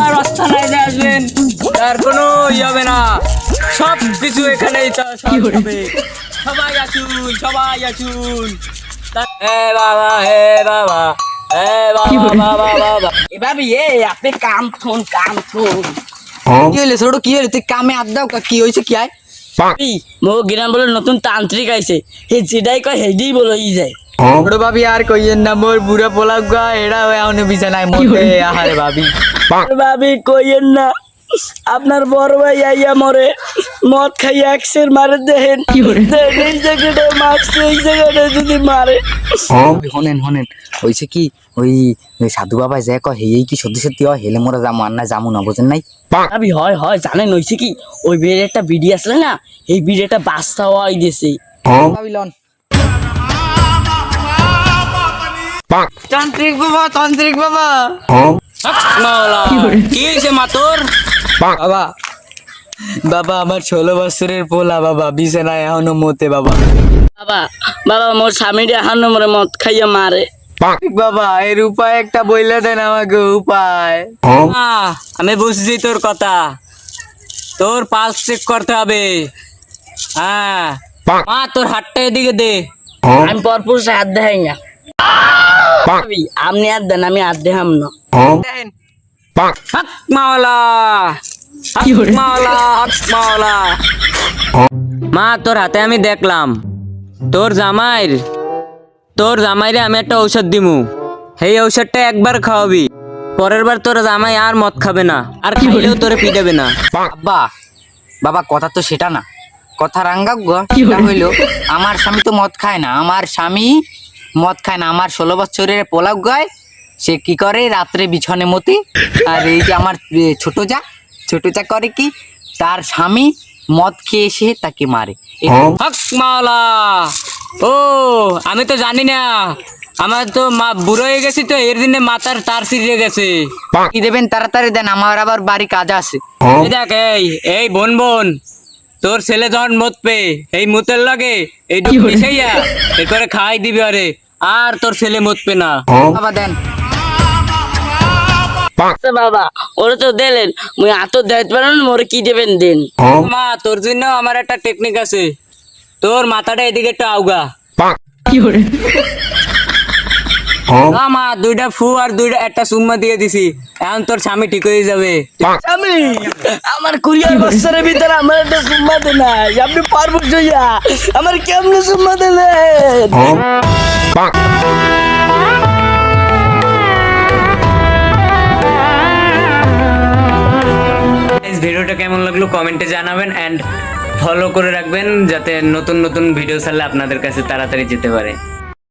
আমার অস্থানায় যে আসবেন তার কোনো হবে না, সব কিছু এখানেই তো সব হবে। সবাই আসুন, সবাই আসুন। হে বাবা, হে বাবা, হে বাবা, বাবা বাবা। এ ভাবি, আপনি কাম থুন, কাম থুন। কি হইলে ছোট, কি হইলে? তুই কামে আড্ডাও কি হয়েছে? কি আয় মো গ্রাম বলে নতুন তান্ত্রিক আইছে, হে যেটাই কয় হেডি বলেই যায়। ছোট ভাবি আর কইয়েন না, মোর বুড়া পোলা গা এরা এমন বিছানায় মতে। আহারে ভাবি, ভাবি কইেন না, আপনার বড় ভাই আইয়া মরে মদ খাইয়া একশের মারে দেখেন, এই জায়গাটা মারছে, এই জায়গাটা যদি মারে। হনেন হনেন, হয়েছে কি, ওই সাধু বাবা যে কয় হেই কি সত্যি সত্যি হয়? হেলে মোরা যাবো আর না যাবো না, বোঝেন নাই? ভাবি হয় হয় জানেন হয়েছে কি, ওই বিয়ের একটা ভিডিও আসলে না, এই ভিডিওটা বাস্তা হওয়াই দিয়েছে। ভাবিলান তান্ত্রিক বাবা, তান্ত্রিক বাবা। কি হয়েছে মা তোর? বাবা, বাবা আমার 16 বছরের পোলা বাবা, বিছানায় এখনো মতে বাবা। বাবা, বাবা মোর স্বামীটা হান্ন মরে মদ খাইয়া মারে। বাবা এর উপায় একটা বইলে দেন আমাকে, উপায়। আমি বুঝছি তোর কথা, তোর পালস চেক করতে হবে। হ্যাঁ মা, তোর হাতটা এদিকে দে। আমি পরপুর হাত দেখাই না। আপনি হাত দেন, আমি হাত দেখাম না। হক মাওলা, হক মাওলা, হক মাওলা। মা তোর হাতে আমি দেখলাম, তোর জামাইরে আমি একটা ঔষধ দিমু, সেই ঔষধটা একবার খাওয়াবি, পরের বার তোর জামাই আর মদ খাবে না, আর খাইলেও তোরে পিটাবে না। আব্বা, বাবা কথা তো সেটা না, কথা রাঙ্গা সেটা হইলো, আমার স্বামী তো মদ খায় না, আমার স্বামী মদ খায় না, আমার 16 বছরের পোলাও গায়, সে কি করে রাত্রে বিছনে মতি। আর এই যে আমার ছোট যা করে কি, তার স্বামী মদ খেয়ে এসে তাকে মারে। হক মাওলা। ও আমি তো জানি না, আমার তো মা বুড়ো হয়ে গেছি তো, এর দিনে মাথার তার ছিঁড়ে গেছে। কি দেবেন তাড়াতাড়ি দেন, আমার আবার বাড়ি কাজ আছে। এই দেখ, এই বোন, তোর ছেলে যখন মদ পে এই মুতের লাগে এই মিশাইয়া এরপরে খাই দিবি, আরে আর তোর ছেলে মদ পে না। বাবা দেন। বাবা ওরা তো দিলেন, মুই হাত দেখতে পারেন, মোরে কি দেবেন দিন। মা তোর জন্য আমার একটা টেকনিক আছে, তোর মাথাটা এদিকে একটু আউগা। মা 2টা ফু আর একটা সুম্মা দিয়ে দিছি, এখন তোর স্বামী ঠিক হয়ে যাবে। স্বামী, আমার 20 বছরের ভিতরে আমার একটা সুম্মা দেন নাই, আপনি পারবো জইয়া আমার কেমনে সুম্মা দিলেন? ভিডিওটা কেমন লাগলো কমেন্টে জানাবেন, এন্ড ফলো করে রাখবেন যাতে নতুন নতুন ভিডিও ছাড়লে আপনাদের কাছে তাড়াতাড়ি যেতে পারে।